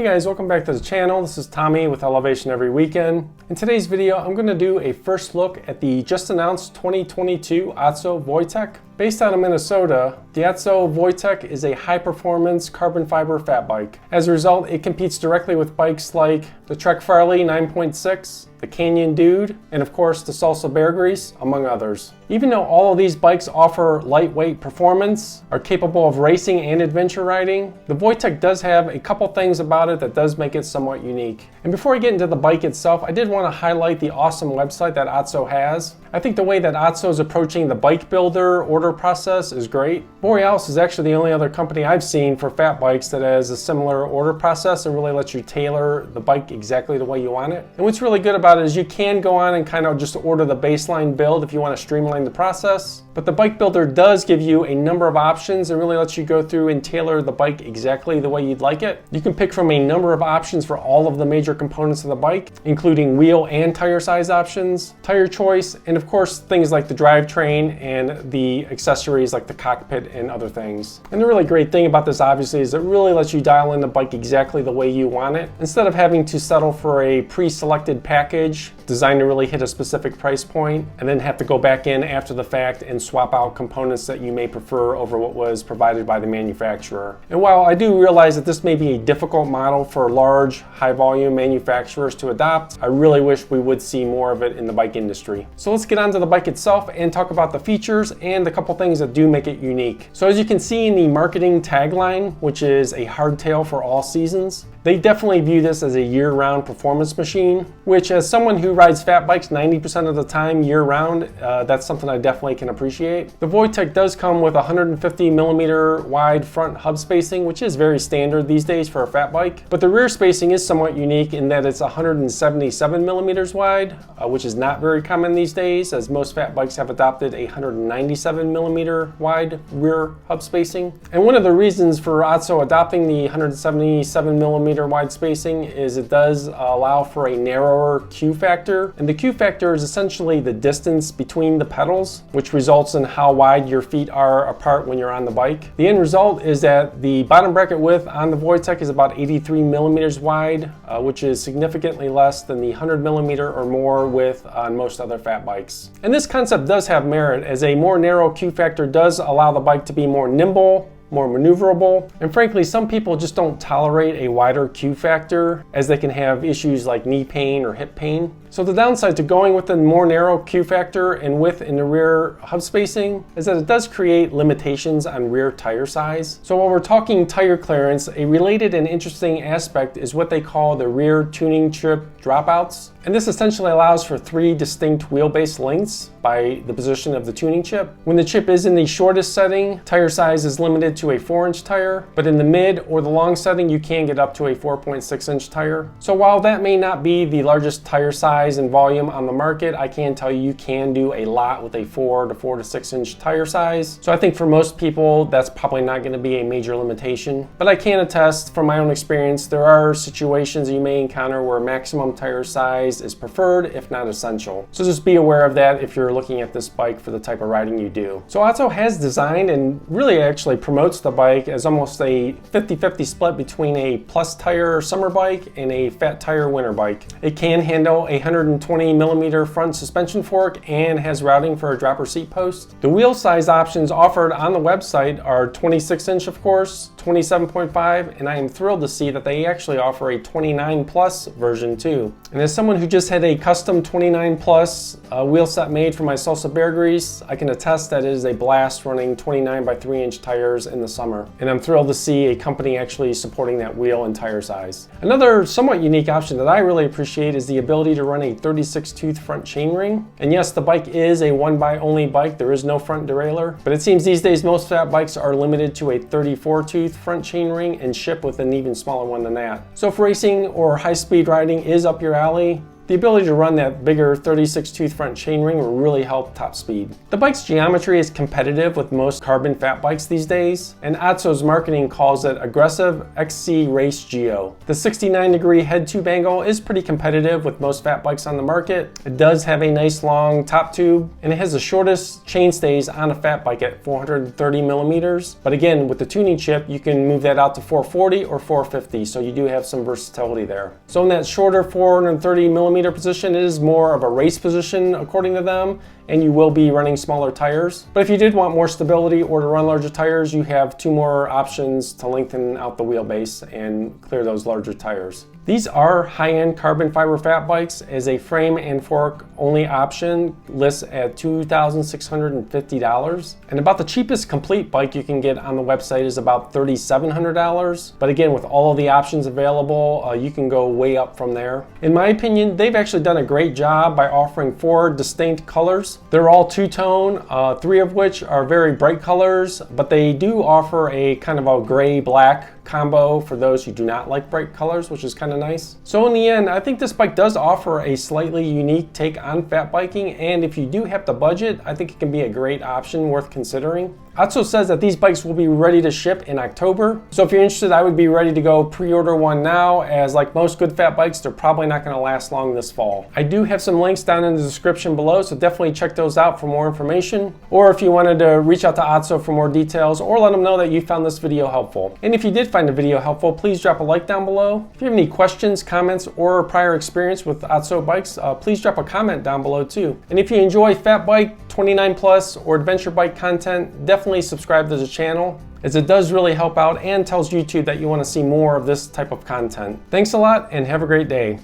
Hey guys, welcome back to the channel. This is Tommy with Elevation Every Weekend. In today's video, I'm going to do a first look at the just announced 2022 OTSO Voytek. Based out of Minnesota, the OTSO Voytek is a high-performance carbon fiber fat bike. As a result, it competes directly with bikes like the Trek Farley 9.6, the Canyon Dude, and of course the Salsa Bear Grease, among others. Even though all of these bikes offer lightweight performance, are capable of racing and adventure riding, the Voytek does have a couple things about it that does make it somewhat unique. And before I get into the bike itself, I did want to highlight the awesome website that OTSO has. I think the way that OTSO is approaching the bike builder order process is great. Borealis is actually the only other company I've seen for fat bikes that has a similar order process and really lets you tailor the bike exactly the way you want it. And what's really good about it is you can go on and kind of just order the baseline build if you want to streamline the process. But the bike builder does give you a number of options and really lets you go through and tailor the bike exactly the way you'd like it. You can pick from a number of options for all of the major components of the bike, including wheel and tire size options, tire choice, and of course things like the drivetrain and the accessories like the cockpit and other things. And the really great thing about this obviously is it really lets you dial in the bike exactly the way you want it, instead of having to settle for a pre-selected package designed to really hit a specific price point and then have to go back in after the fact and swap out components that you may prefer over what was provided by the manufacturer. And while I do realize that this may be a difficult model for large, high volume manufacturers to adopt, I really wish we would see more of it in the bike industry. So let's get on to the bike itself and talk about the features and a couple things that do make it unique. So as you can see in the marketing tagline, which is a hardtail for all seasons, they definitely view this as a year-round performance machine, which as someone who rides fat bikes 90% of the time year-round, that's something I definitely can appreciate. The Voytek does come with 150 millimeter wide front hub spacing, which is very standard these days for a fat bike. But the rear spacing is somewhat unique in that it's 177 millimeters wide, which is not very common these days, as most fat bikes have adopted a 197 millimeter wide rear hub spacing. And one of the reasons for OTSO adopting the 177 millimeter wide spacing is it does allow for a narrower Q factor, and the Q factor is essentially the distance between the pedals, which results in how wide your feet are apart when you're on the bike. The end result is that the bottom bracket width on the Voytek is about 83 millimeters wide, which is significantly less than the 100 millimeter or more width on most other fat bikes. And this concept does have merit, as a more narrow Q factor does allow the bike to be more nimble, more maneuverable, and frankly some people just don't tolerate a wider Q factor, as they can have issues like knee pain or hip pain. So the downside to going with a more narrow Q factor and width in the rear hub spacing is that it does create limitations on rear tire size. So while we're talking tire clearance, a related and interesting aspect is what they call the rear tuning chip dropouts. And this essentially allows for 3 distinct wheelbase lengths by the position of the tuning chip. When the chip is in the shortest setting, tire size is limited to a 4-inch tire, but in the mid or the long setting, you can get up to a 4.6-inch tire. So while that may not be the largest tire size and volume on the market, I can tell you can do a lot with a 4 to 6-inch tire size. So I think for most people, that's probably not going to be a major limitation. But I can attest from my own experience, there are situations you may encounter where maximum tire size is preferred, if not essential. So just be aware of that if you're looking at this bike for the type of riding you do. So OTSO has designed and really actually promotes the bike as almost a 50-50 split between a plus tire summer bike and a fat tire winter bike. It can handle a 120 millimeter front suspension fork and has routing for a dropper seat post. The wheel size options offered on the website are 26-inch of course, 27.5, and I am thrilled to see that they actually offer a 29 plus version too. And as someone who just had a custom 29 plus wheel set made for my Salsa Bear Grease, I can attest that it is a blast running 29 by 3-inch tires in the summer. And I'm thrilled to see a company actually supporting that wheel and tire size. Another somewhat unique option that I really appreciate is the ability to run a 36 tooth front chainring. And yes, the bike is a one by only bike, there is no front derailleur, but it seems these days most fat bikes are limited to a 34 tooth front chainring and ship with an even smaller one than that. So if racing or high speed riding is up your alley, the ability to run that bigger 36 tooth front chainring will really help top speed. The bike's geometry is competitive with most carbon fat bikes these days, and OTSO's marketing calls it aggressive XC Race Geo. The 69-degree head tube angle is pretty competitive with most fat bikes on the market. It does have a nice long top tube, and it has the shortest chainstays on a fat bike at 430 millimeters. But again, with the tuning chip, you can move that out to 440 or 450, so you do have some versatility there. So in that shorter 430 millimeter position, it is more of a race position according to them, and you will be running smaller tires. But if you did want more stability or to run larger tires, you have two more options to lengthen out the wheelbase and clear those larger tires. These are high-end carbon fiber fat bikes, as a frame and fork only option lists at $2,650. And about the cheapest complete bike you can get on the website is about $3,700. But again, with all of the options available, you can go way up from there. In my opinion, they've actually done a great job by offering 4 distinct colors. They're all two-tone, 3 of which are very bright colors, but they do offer a kind of a gray-black combo for those who do not like bright colors, which is kind of nice. So in the end, I think this bike does offer a slightly unique take on fat biking, and if you do have the budget, I think it can be a great option worth considering. OTSO says that these bikes will be ready to ship in October, so if you're interested, I would be ready to go pre-order one now, as like most good fat bikes, they're probably not going to last long this fall. I do have some links down in the description below, so definitely check those out for more information, or if you wanted to reach out to OTSO for more details, or let them know that you found this video helpful. And if you did find the video helpful, please drop a like down below. If you have any questions, comments, or prior experience with OTSO bikes, please drop a comment down below too. And if you enjoy fat bike, 29 plus, or adventure bike content, definitely subscribe to the channel, as it does really help out and tells YouTube that you want to see more of this type of content. Thanks a lot and have a great day.